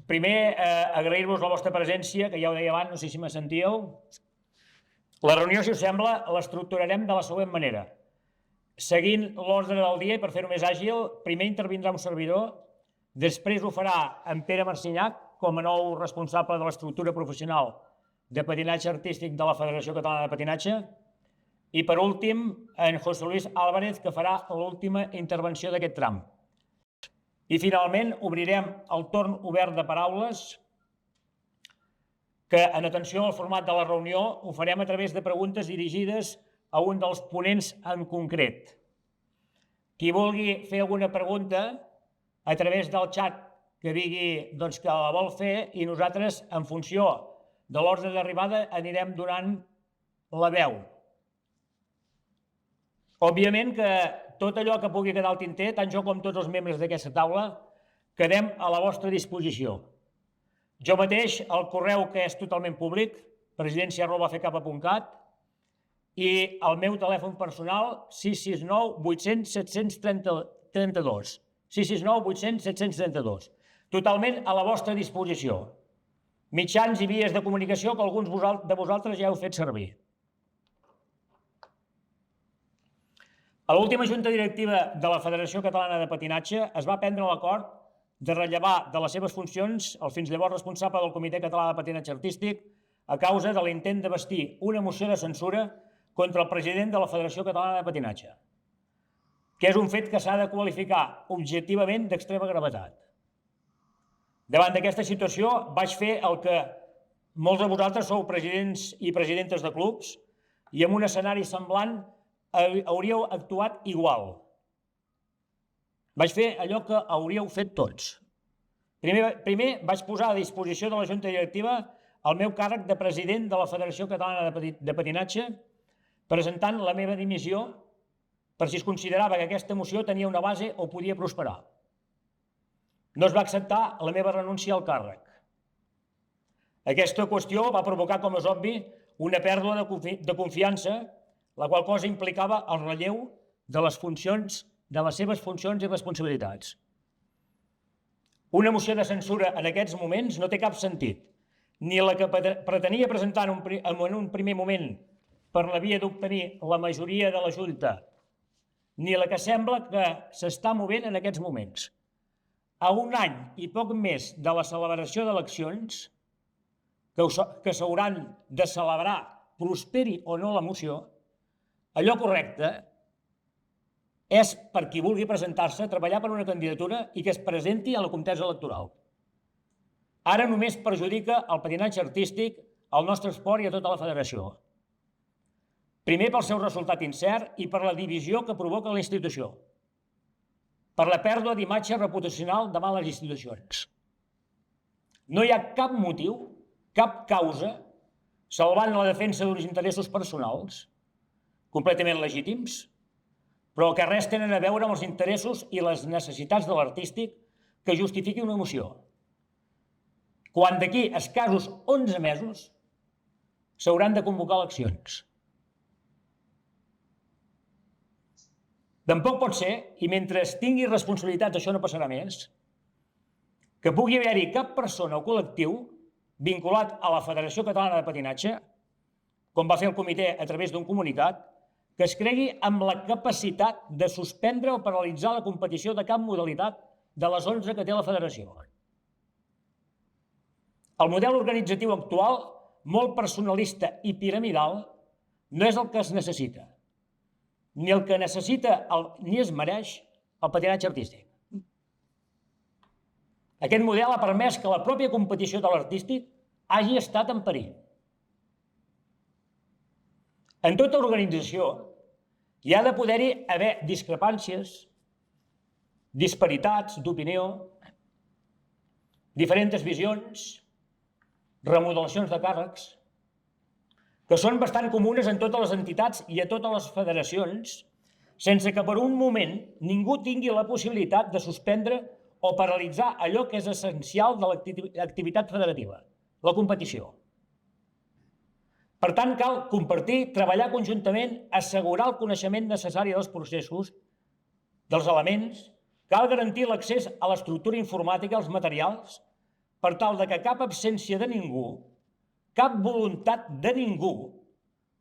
Primer, agrair-vos la vostra presència, que ja ho deia abans, no sé si me sentíeu. La reunió, si us sembla, l'estructurarem de la següent manera. Seguint l'ordre del dia i per fer-ho més àgil, primer intervindrà un servidor, després ho farà en Pere Marcinyac, com a nou responsable de l'estructura professional de patinatge artístic de la Federació Catalana de Patinatge, i per últim, en José Luis Álvarez, que farà l'última intervenció d'aquest tram. I finalment obrirem el torn obert de paraules, que en atenció al format de la reunió ho farem a través de preguntes dirigides a un dels ponents en concret. Qui vulgui fer alguna pregunta a través del xat que digui que la vol fer, i nosaltres, en funció de l'ordre d'arribada, anirem donant la veu. Òbviament que tot allò que pugui quedar al tinter, tant jo com tots els membres d'aquesta taula, quedem a la vostra disposició. Jo mateix, el correu que és totalment públic, presidència@fcap.cat, i el meu telèfon personal, 669 800 732. 669 800 732. Totalment a la vostra disposició. Mitjans i vies de comunicació que alguns de vosaltres ja heu fet servir. A l'última Junta Directiva de la Federació Catalana de Patinatge es va prendre l'acord de rellevar de les seves funcions el fins llavors responsable del Comitè Català de Patinatge Artístic a causa de l'intent de vestir una moció de censura contra el president de la Federació Catalana de Patinatge, que és un fet que s'ha de qualificar objectivament d'extrema gravetat. Davant d'aquesta situació vaig fer el que molts de vosaltres sou presidents i presidentes de clubs i en un escenari semblant hauríeu actuat igual. Vaig fer allò que hauríeu fet tots. Primer vaig posar a disposició de la Junta Directiva el meu càrrec de president de la Federació Catalana de Patinatge, presentant la meva dimissió per si es considerava que aquesta moció tenia una base o podia prosperar. No es va acceptar la meva renúncia al càrrec. Aquesta qüestió va provocar, com és obvi, una pèrdua de confiança, la qual cosa implicava el relleu de les seves funcions i responsabilitats. Una moció de censura en aquests moments no té cap sentit, ni la que pretenia presentar en un primer moment per la via d'obtenir la majoria de la Junta, ni la que sembla que s'està movent en aquests moments. A un any i poc més de la celebració d'eleccions, que s'hauran de celebrar, prosperi o no la moció, allò correcte és, per qui vulgui presentar-se, treballar per una candidatura i que es presenti a la contesa electoral. Ara només perjudica el patinatge artístic, el nostre esport i a tota la federació. Primer pel seu resultat incert i per la divisió que provoca la institució. Per la pèrdua d'imatge reputacional davant les institucions. No hi ha cap motiu, cap causa, salvant la defensa d'uns interessos personals, completament legítims, però que res tenen a veure amb els interessos i les necessitats de l'artístic que justifiqui una moció. Quan d'aquí a escassos 11 mesos s'hauran de convocar eleccions. Tampoc pot ser, i mentre tingui responsabilitats això no passarà més, que pugui haver-hi cap persona o col·lectiu vinculat a la Federació Catalana de Patinatge, com va fer el comitè a través d'un comunicat, que es cregui amb la capacitat de suspendre o paralitzar la competició de cap modalitat de les 11 que té la federació. El model organitzatiu actual, molt personalista i piramidal, no és el que es necessita, ni el que necessita ni es mereix el patinatge artístic. Aquest model ha permès que la pròpia competició de l'artístic hagi estat en perill. En tota organització hi ha de poder-hi haver discrepàncies, disparitats d'opinió, diferents visions, remodelacions de càrrecs, que són bastant comunes en totes les entitats i a totes les federacions, sense que per un moment ningú tingui la possibilitat de suspendre o paralitzar allò que és essencial de l'activitat federativa, la competició. Per tant, cal compartir, treballar conjuntament, assegurar el coneixement necessari dels processos, dels elements, cal garantir l'accés a l'estructura informàtica, als materials, per tal de que cap absència de ningú, cap voluntat de ningú,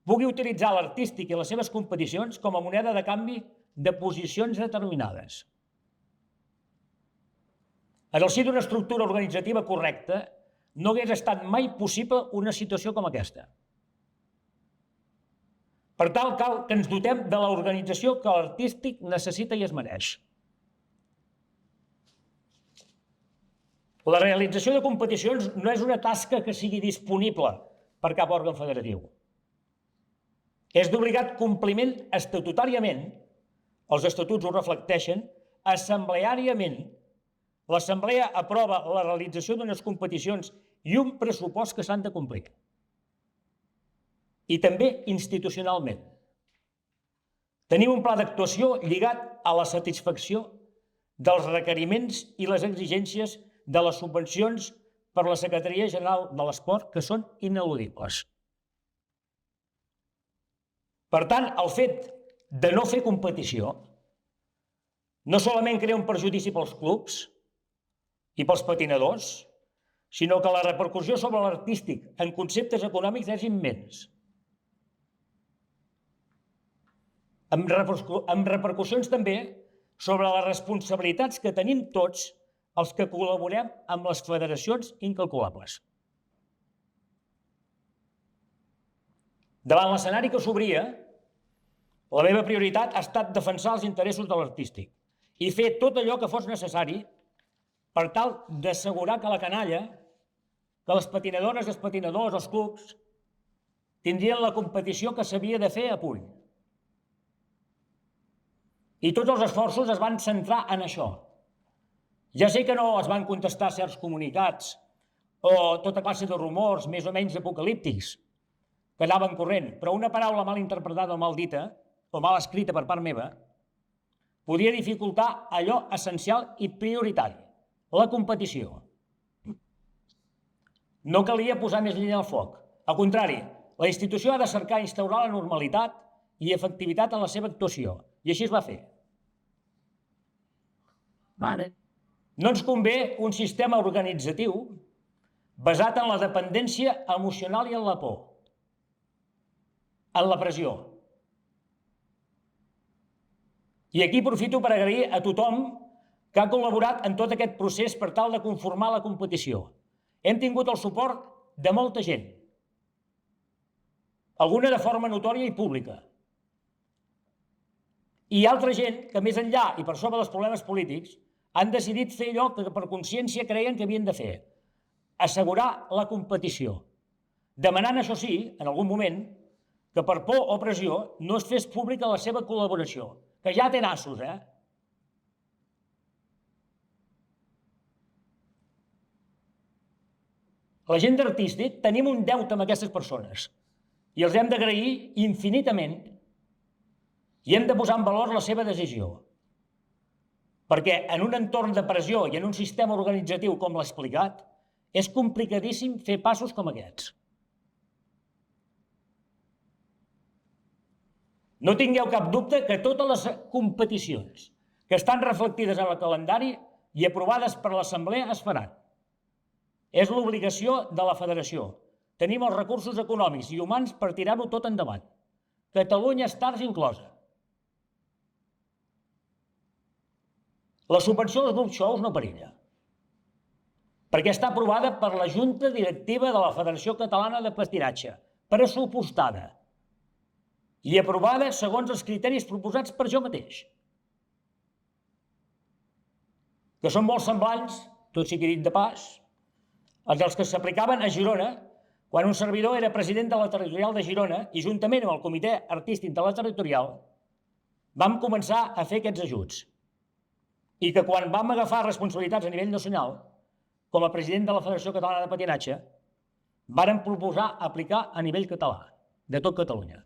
pugui utilitzar l'artístic i les seves competicions com a moneda de canvi de posicions determinades. En el si d'una estructura organitzativa correcta, no hagués estat mai possible una situació com aquesta. Per tant, cal que ens dotem de l'organització que l'artístic necessita i es mereix. La realització de competicions no és una tasca que sigui disponible per cap òrgan federatiu. És d'obligat compliment estatutàriament, els estatuts ho reflecteixen, assembleàriament. L'Assemblea aprova la realització d'unes competicions i un pressupost que s'han de complir. I també institucionalment. Tenim un pla d'actuació lligat a la satisfacció dels requeriments i les exigències de les subvencions per la Secretaria General de l'Esport, que són ineludibles. Per tant, el fet de no fer competició no solament crea un perjudici pels clubs i pels patinadors, sinó que la repercussió sobre l'artístic en conceptes econòmics és immens. Amb repercussions també sobre les responsabilitats que tenim tots els que col·laborem amb les federacions incalculables. Davant l'escenari que s'obria, la meva prioritat ha estat defensar els interessos de l'artístic i fer tot allò que fos necessari per tal d'assegurar que la canalla, que les patinadores i els patinadors, els clubs, tindrien la competició que s'havia de fer a punt. I tots els esforços es van centrar en això. Ja sé que no es van contestar certs comunicats o tota classe de rumors més o menys apocalíptics que anaven corrent, però una paraula mal interpretada o mal dita o mal escrita per part meva podia dificultar allò essencial i prioritari, la competició. No calia posar més llenya al foc. Al contrari, la institució ha de cercar instaurar la normalitat i efectivitat en la seva actuació, i així es va fer. No ens convé un sistema organitzatiu basat en la dependència emocional i en la por, en la pressió. I aquí aprofito per agrair a tothom que ha col·laborat en tot aquest procés per tal de conformar la competició. Hem tingut el suport de molta gent, alguna de forma notòria i pública, i altra gent que més enllà i per sobre dels problemes polítics han decidit fer allò que per consciència creien que havien de fer, assegurar la competició, demanant, això sí, en algun moment, que per por o pressió no es fes pública la seva col·laboració, que ja té nassos, La gent d'artístic tenim un deute amb aquestes persones i els hem d'agrair infinitament i hem de posar en valor la seva decisió. Perquè en un entorn de pressió i en un sistema organitzatiu com l'he explicat, és complicadíssim fer passos com aquests. No tingueu cap dubte que totes les competicions que estan reflectides en el calendari i aprovades per l'Assemblea es faran. És l'obligació de la federació. Tenim els recursos econòmics i humans per tirar-ho tot endavant. Catalunya Stars inclosa. La subvenció dels grups shows no perilla, perquè està aprovada per la Junta Directiva de la Federació Catalana de Patinatge, pressupostada i aprovada segons els criteris proposats per jo mateix, que són molt semblants, tot sigui dit de pas, als que s'aplicaven a Girona, quan un servidor era president de la territorial de Girona i juntament amb el Comitè Artístic de la Territorial vam començar a fer aquests ajuts. I que quan vam agafar responsabilitats a nivell nacional, com a president de la Federació Catalana de Patinatge, vàrem proposar aplicar a nivell català, de tot Catalunya.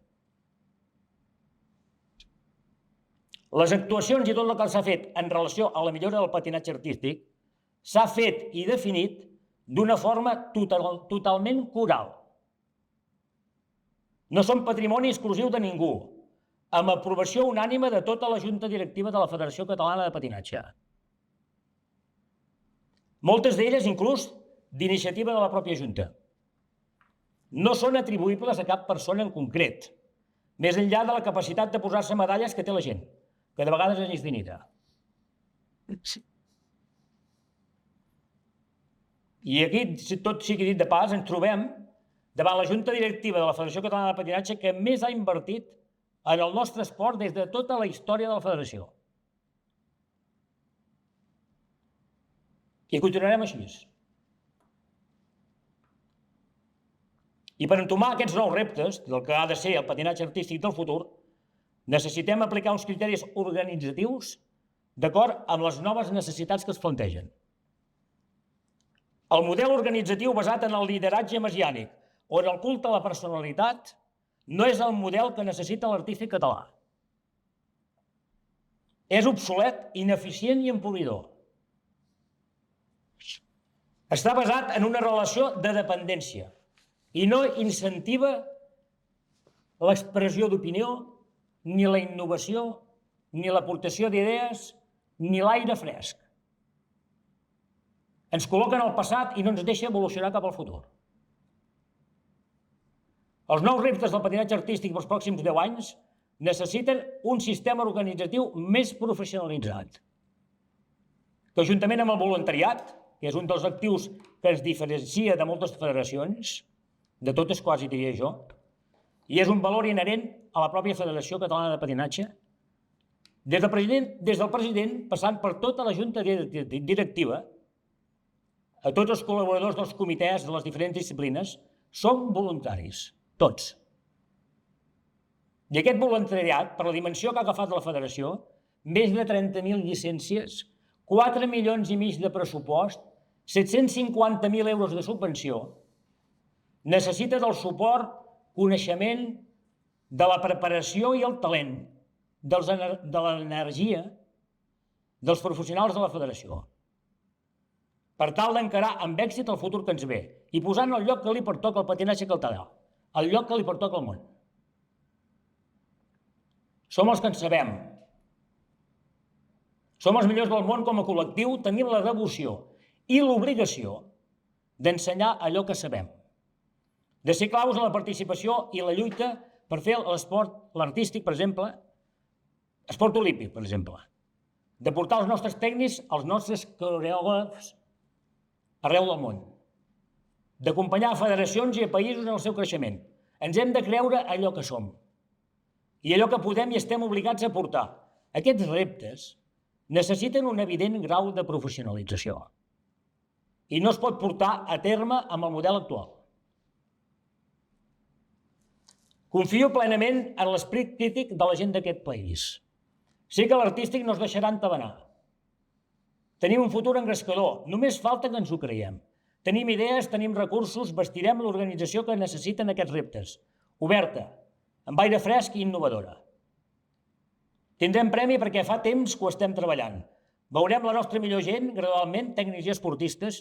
Les actuacions i tot el que s'ha fet en relació a la millora del patinatge artístic s'ha fet i definit d'una forma totalment coral. No són patrimoni exclusiu de ningú, amb aprovació unànime de tota la Junta Directiva de la Federació Catalana de Patinatge. Moltes d'elles, inclús, d'iniciativa de la pròpia Junta. No són atribuïbles a cap persona en concret, més enllà de la capacitat de posar-se medalles que té la gent, que de vegades és distinida. I aquí, tot sigui dit de pas, ens trobem davant la Junta Directiva de la Federació Catalana de Patinatge que més ha invertit en el nostre esport des de tota la història de la federació. I continuarem així. I per entomar aquests nous reptes del que ha de ser el patinatge artístic del futur, necessitem aplicar uns criteris organitzatius d'acord amb les noves necessitats que es plantegen. El model organitzatiu basat en el lideratge messiànic o en el culte a la personalitat no és el model que necessita l'artístic català. És obsolet, ineficient i empobridor. Està basat en una relació de dependència i no incentiva l'expressió d'opinió, ni la innovació, ni l'aportació d'idees, ni l'aire fresc. Ens col·loca en el passat i no ens deixa evolucionar cap al futur. Els nous reptes del patinatge artístic pels pròxims 10 anys necessiten un sistema organitzatiu més professionalitzat, que juntament amb el voluntariat, que és un dels actius que ens diferencia de moltes federacions, de totes quasi diria jo, i és un valor inherent a la pròpia Federació Catalana de Patinatge, des del president passant per tota la junta directiva, a tots els col·laboradors dels comitès de les diferents disciplines, som voluntaris, tots. I aquest voluntariat, per la dimensió que ha agafat la federació, més de 30.000 llicències, 4,5 milions de pressupost, 750.000 euros de subvenció, necessita del suport, coneixement, de la preparació i el talent, de l'energia dels professionals de la federació, per tal d'encarar amb èxit el futur que ens ve i posant el lloc que li pertoca al patinatge català, el lloc que li pertoca al món. Som els que en sabem. Som els millors del món com a col·lectiu, tenim la devoció i l'obligació d'ensenyar allò que sabem, de ser claus en la participació i la lluita per fer l'esport, l'artístic, per exemple, esport olímpic, per exemple, de portar els nostres tècnics, els nostres coreògrafs arreu del món, d'acompanyar federacions i països en el seu creixement. Ens hem de creure allò que som i allò que podem i estem obligats a portar. Aquests reptes necessiten un evident grau de professionalització i no es pot portar a terme amb el model actual. Confio plenament en l'esperit crític de la gent d'aquest país. Sé que l'artístic no es deixarà entabanar. Tenim un futur engrescador, només falta que ens ho creiem. Tenim idees, tenim recursos, vestirem l'organització que necessiten aquests reptes, oberta, amb aire fresc i innovadora. Tindrem premi perquè fa temps que ho estem treballant. Veurem la nostra millor gent, gradualment, tècnics i esportistes,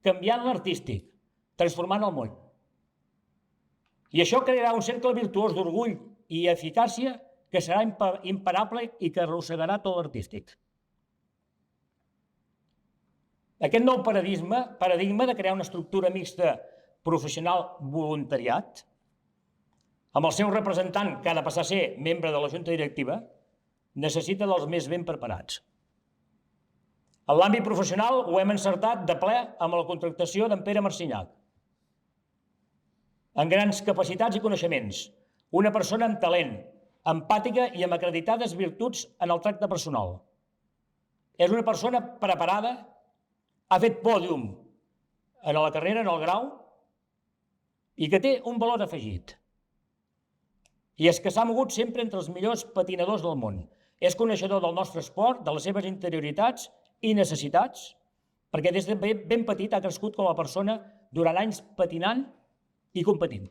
canviant l'artístic, transformant el món. I això crearà un cercle virtuós d'orgull i eficàcia que serà imparable i que arrossegarà tot l'artístic. Aquest nou paradigma de crear una estructura mixta professional-voluntariat, amb el seu representant que ha de passar a ser membre de la Junta Directiva, necessita dels més ben preparats. En l'àmbit professional ho hem encertat de ple amb la contractació d'en Pere Marcinyac, amb grans capacitats i coneixements, una persona amb talent, empàtica i amb acreditades virtuts en el tracte personal. És una persona preparada, ha fet pòdium en la carrera, en el grau, i que té un valor afegit. I és que s'ha mogut sempre entre els millors patinadors del món. És coneixedor del nostre esport, de les seves interioritats i necessitats, perquè des de ben petit ha crescut com a persona durant anys patinant i competint.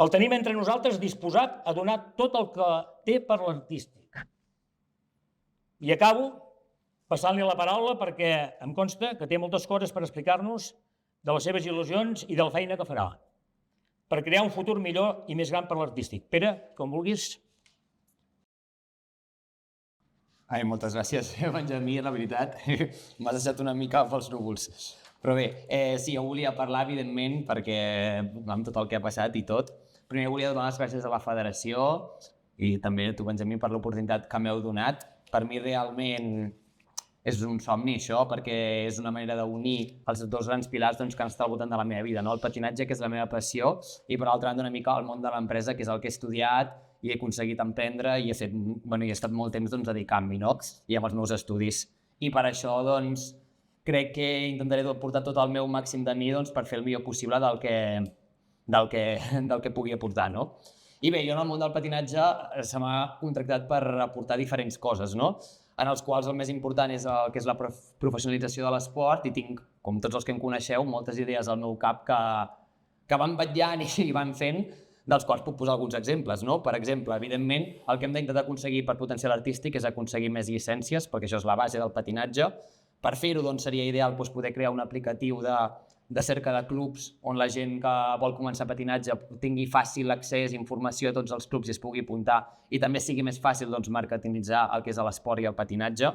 El tenim entre nosaltres disposat a donar tot el que té per l'artístic. I acabo passant-li la paraula perquè em consta que té moltes coses per explicar-nos de les seves il·lusions i de la feina que farà per crear un futur millor i més gran per l'artístic. Pere, com vulguis. Moltes gràcies, Benjamí, la veritat. M'has deixat una mica pels núvols. Però bé, sí, jo volia parlar, evidentment, perquè amb tot el que ha passat i tot, primer volia donar les gràcies a la federació i també a tu, Benjamí, per l'oportunitat que m'heu donat. Per mi realment és un somni això, perquè és una manera d'unir els dos grans pilars que han estat al voltant de la meva vida, no? El patinatge, que és la meva passió, i per l'altra banda una mica el món de l'empresa, que és el que he estudiat i he aconseguit emprendre i he estat molt temps dedicant-m'hi, no? I amb els meus estudis. I per això, crec que intentaré portar tot el meu màxim de mi per fer el millor possible del que pugui aportar, no? I bé, jo en el món del patinatge se m'ha contractat per aportar diferents coses, no? En els quals el més important és el que és la professionalització de l'esport i tinc, com tots els que em coneixeu, moltes idees al meu cap que van vetllant i van fent, dels quals puc posar alguns exemples, no? Per exemple, evidentment, el que hem d'intentar aconseguir per potencial artístic és aconseguir més llicències, perquè això és la base del patinatge. Per fer-ho, seria ideal poder crear un aplicatiu de cerca de clubs on la gent que vol començar patinatge tingui fàcil accés, informació a tots els clubs i es pugui apuntar i també sigui més fàcil marketingitzar el que és l'esport i el patinatge.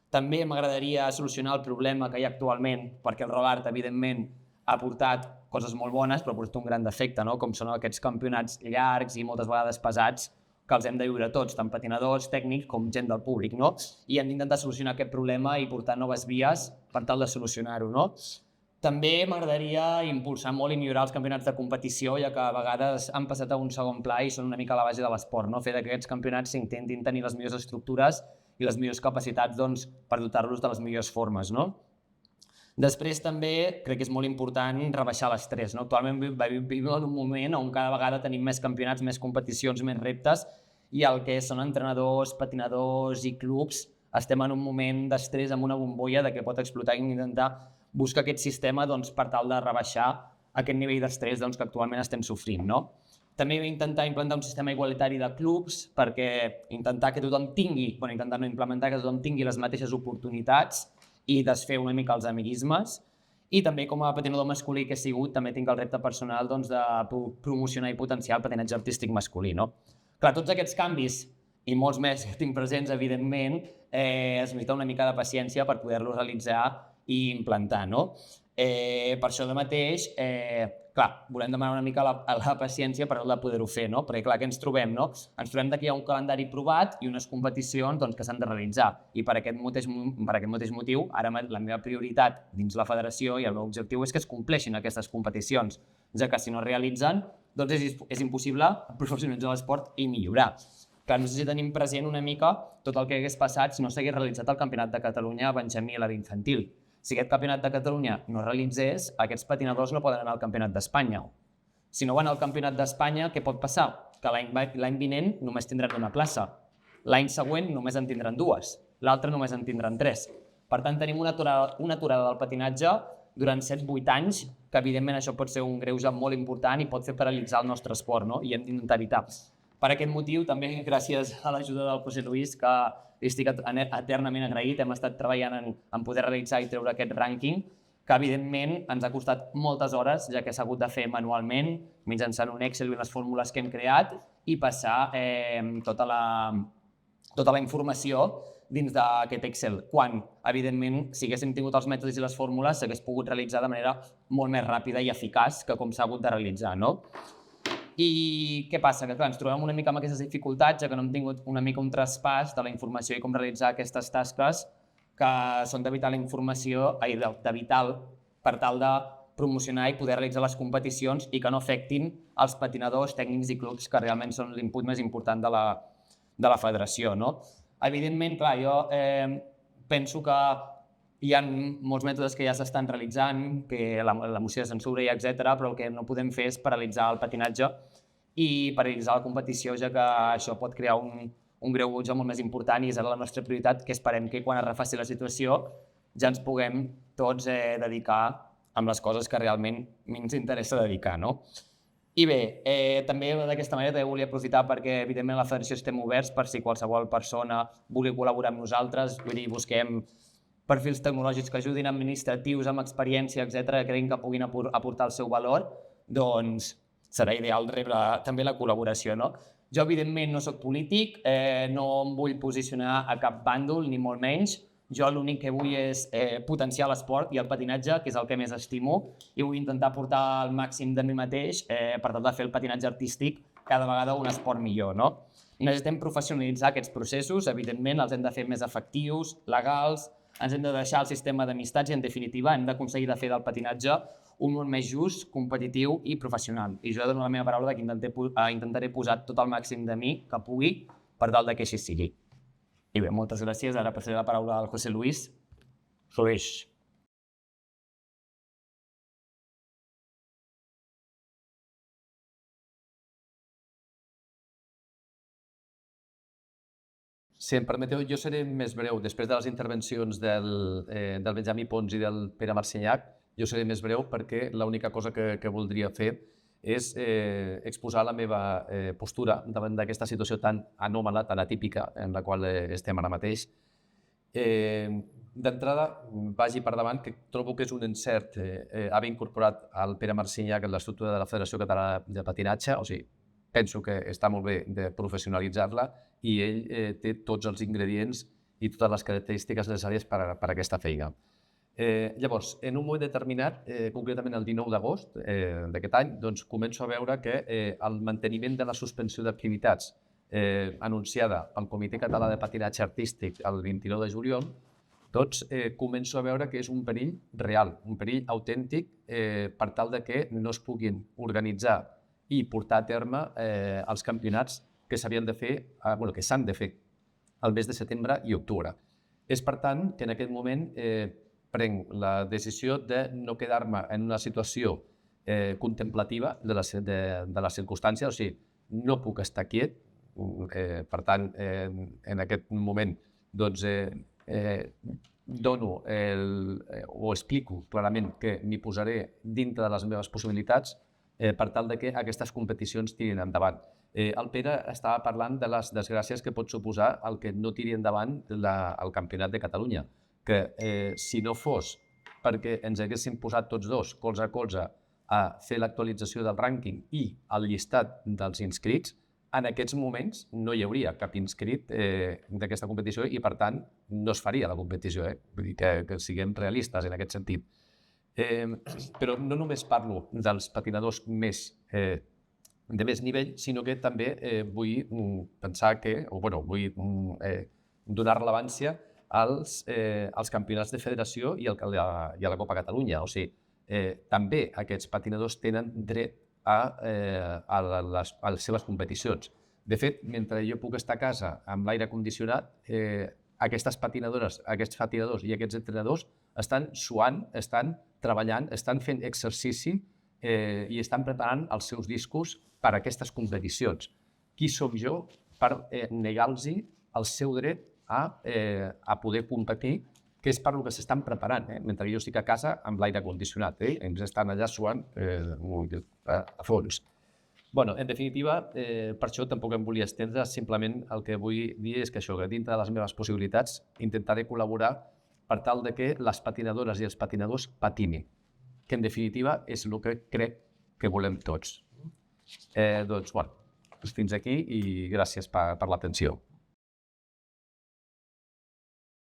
També m'agradaria solucionar el problema que hi ha actualment, perquè el Rollart, evidentment, ha portat coses molt bones, però porta un gran defecte, no? Com són aquests campionats llargs i moltes vegades pesats, que els hem de viure tots, tant patinadors, tècnics com gent del públic, no? I hem d'intentar solucionar aquest problema i portar noves vies per tal de solucionar-ho, no? També m'agradaria impulsar molt i millorar els campionats de competició, ja que a vegades han passat a un segon pla i són una mica a la base de l'esport, no? Fer que aquests campionats s'intentin tenir les millors estructures i les millors capacitats per dotar-los de les millors formes, no? Després també crec que és molt important rebaixar l'estrès, no? Actualment vivim en un moment on cada vegada tenim més campionats, més competicions, més reptes i el que són entrenadors, patinadors i clubs estem en un moment d'estrès amb una bombolla que pot explotar i intentar buscar aquest sistema per tal de rebaixar aquest nivell d'estrès que actualment estem sofrint, no? També intentar implantar un sistema igualitari de clubs perquè intentar que tothom tingui, intentar no implementar que tothom tingui les mateixes oportunitats i desfer una mica els amiguismes. I també com a patinador masculí que he sigut, també tinc el repte personal de promocionar i potenciar el patinatge artístic masculí, no? Clar, tots aquests canvis i molts més que tinc presents, evidentment, es necessita una mica de paciència per poder-los realitzar i implantar, no? Per això de mateix, clar, volem demanar una mica la paciència per tal de poder-ho fer, no? Perquè clar, què ens trobem, no? Ens trobem que hi ha un calendari provat i unes competicions que s'han de realitzar i per aquest mateix motiu, ara la meva prioritat dins la federació i el meu objectiu és que es compleixin aquestes competicions, ja que si no es realitzen, és impossible professionalitzar l'esport i millorar. Clar, no sé si tenim present una mica tot el que hagués passat si no s'hagués realitzat el Campionat de Catalunya a Benjamí a l'edat infantil. Si aquest Campionat de Catalunya no es realitzés, aquests patinadors no poden anar al Campionat d'Espanya. Si no van al Campionat d'Espanya, què pot passar? Que l'any vinent només tindran una plaça. L'any següent només en tindran dues. L'altre només en tindran tres. Per tant, tenim una aturada del patinatge durant 7-8 anys, que evidentment això pot ser un greuge molt important i pot fer paralitzar el nostre esport, no? I hem d'intentar evitar. Per aquest motiu, també gràcies a l'ajuda del José Luis, que estic eternament agraït, hem estat treballant en poder realitzar i treure aquest rànquing, que evidentment ens ha costat moltes hores, ja que s'ha hagut de fer manualment, mitjançant un Excel i unes fórmules que hem creat, i passar tota la informació dins d'aquest Excel, quan, evidentment, si haguéssim tingut els mètodes i les fórmules, s'hagués pogut realitzar de manera molt més ràpida i eficaç que com s'ha hagut de realitzar, no? I què passa? Que clar, ens trobem una mica amb aquestes dificultats, ja que no hem tingut una mica un traspàs de la informació i com realitzar aquestes tasques que són de vital informació, de vital per tal de promocionar i poder realitzar les competicions i que no afectin els patinadors, tècnics i clubs, que realment són l'input més important de la federació, no? Evidentment, clar, jo penso que hi ha molts mètodes que ja s'estan realitzant, que la moció de censura, etc., però el que no podem fer és paralitzar el patinatge i paralitzar la competició, ja que això pot crear un greuge molt més important i és ara la nostra prioritat, que esperem que quan es refaci la situació ja ens puguem tots dedicar amb les coses que realment ens interessa dedicar, no? I bé, també d'aquesta manera també volia aprofitar perquè evidentment a la federació estem oberts per si qualsevol persona vulgui col·laborar amb nosaltres, vull dir, busquem perfils tecnològics que ajudin, administratius, amb experiència, etc., que creguin que puguin aportar el seu valor, doncs serà ideal rebre també la col·laboració, no? Jo, evidentment, no soc polític, no em vull posicionar a cap bàndol, ni molt menys, Jo l'únic que vull és potenciar l'esport i el patinatge, que és el que més estimo, i vull intentar portar el màxim de mi mateix per tal de fer el patinatge artístic cada vegada un esport millor, no? Necessitem professionalitzar aquests processos, evidentment, els hem de fer més efectius, legals, ens hem de deixar el sistema d'amistats i, en definitiva, hem d'aconseguir de fer del patinatge un món més just, competitiu i professional. I jo dono la meva paraula que intentaré posar tot el màxim de mi que pugui per tal que així sigui. I bé, moltes gràcies. Ara passaré la paraula al José Luis. Luis. Si em permeteu, jo seré més breu. Després de les intervencions del Benjamí Pons i del Pere Marcinyac, jo seré més breu perquè l'única cosa que voldria fer és exposar la meva postura davant d'aquesta situació tan anòmala, tan atípica en la qual estem ara mateix. D'entrada, vagi per davant que trobo que és un encert haver incorporat el Pere Marcinyac en l'estructura de la Federació Catalana de Patinatge, o sigui, penso que està molt bé de professionalitzar-la i ell té tots els ingredients i totes les característiques necessàries per a aquesta feina. Llavors, en un moment determinat, concretament el 19 d'agost d'aquest any, doncs començo a veure que el manteniment de la suspensió d'activitats anunciada pel Comitè Català de Patinatge Artístic el 29 de juliol, doncs començo a veure que és un perill real, un perill autèntic per tal de que no es puguin organitzar i portar a terme els campionats que s'havien de fer, que s'han de fer el mes de setembre i octubre. És, per tant, que en aquest moment prenc la decisió de no quedar-me en una situació contemplativa de les circumstàncies, o sigui, no puc estar quiet, per tant, en aquest moment, doncs, dono o explico clarament que m'hi posaré dintre de les meves possibilitats per tal de que aquestes competicions tirin endavant. El Pere estava parlant de les desgràcies que pot suposar el que no tiri endavant el Campionat de Catalunya, que si no fos perquè ens haguéssim posat tots dos colze a colze a fer l'actualització del rànquing i el llistat dels inscrits, en aquests moments no hi hauria cap inscrit d'aquesta competició i, per tant, no es faria la competició. Vull dir que siguem realistes en aquest sentit. Però no només parlo dels patinadors de més nivell, sinó que també vull pensar vull donar rellevància als campionats de federació i a la Copa Catalunya. O sigui, també aquests patinadors tenen dret a les seves competicions. De fet, mentre jo puc estar a casa amb l'aire condicionat, aquestes patinadores, aquests patinadors i aquests entrenadors estan suant, estan treballant, estan fent exercici i estan preparant els seus discos per a aquestes competicions. Qui som jo per negar-los el seu dret a poder competir, que és per el que s'estan preparant, mentre jo estic a casa amb l'aire condicionat, ells estan allà suant a fons. En definitiva, per això tampoc em volia estendre, simplement el que vull dir és que això, que dintre de les meves possibilitats intentaré col·laborar per tal de que les patinadores i els patinadors patinin, que en definitiva és el que crec que volem tots. Doncs, fins aquí i gràcies per l'atenció.